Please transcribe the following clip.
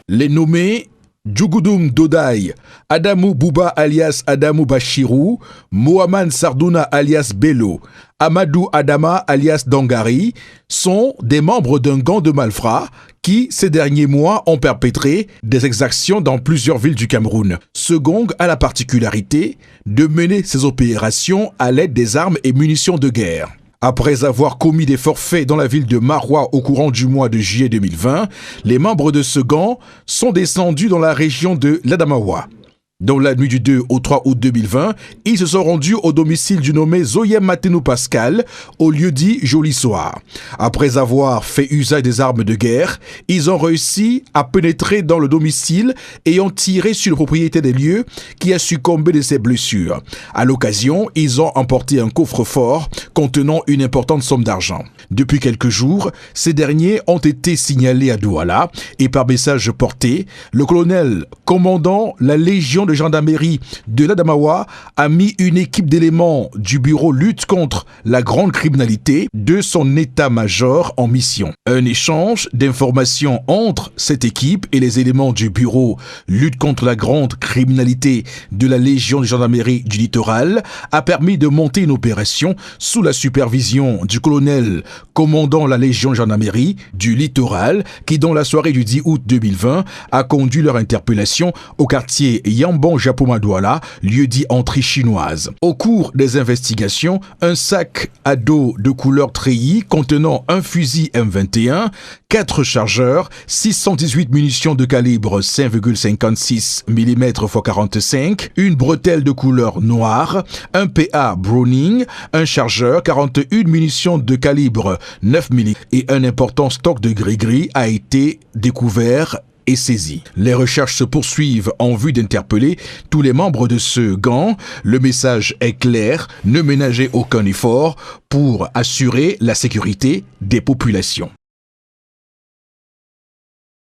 Les nommés Djougoudum Dodai, Adamou Bouba alias Adamou Bachirou, Mohamed Sardouna alias Bello, Amadou Adama alias Dangari sont des membres d'un gang de malfrats qui, ces derniers mois, ont perpétré des exactions dans plusieurs villes du Cameroun. Ce gang a la particularité de mener ses opérations à l'aide des armes et munitions de guerre. Après avoir commis des forfaits dans la ville de Maroua au courant du mois de juillet 2020, les membres de ce gang sont descendus dans la région de l'Adamawa. Dans la nuit du 2 au 3 août 2020, ils se sont rendus au domicile du nommé Zoyem Matenou Pascal, au lieu-dit Joli Soir. Après avoir fait usage des armes de guerre, ils ont réussi à pénétrer dans le domicile et ont tiré sur le propriétaire des lieux qui a succombé de ses blessures. À l'occasion, ils ont emporté un coffre-fort contenant une importante somme d'argent. Depuis quelques jours, ces derniers ont été signalés à Douala et par message porté, le colonel commandant la Légion de gendarmerie de l'Adamawa a mis une équipe d'éléments du bureau lutte contre la grande criminalité de son état-major en mission. Un échange d'informations entre cette équipe et les éléments du bureau lutte contre la grande criminalité de la Légion de gendarmerie du littoral a permis de monter une opération sous la supervision du colonel commandant la Légion de gendarmerie du littoral qui, dans la soirée du 10 août 2020, a conduit leur interpellation au quartier Yambon Japoma Douala, lieu-dit entrée chinoise. Au cours des investigations, un sac à dos de couleur treillis contenant un fusil M21, 4 chargeurs, 618 munitions de calibre 5,56 mm x 45, une bretelle de couleur noire, un PA Browning, un chargeur, 41 munitions de calibre 9 mm et un important stock de gris-gris a été découvert et saisi. Les recherches se poursuivent en vue d'interpeller tous les membres de ce gang. Le message est clair, ne ménagez aucun effort pour assurer la sécurité des populations.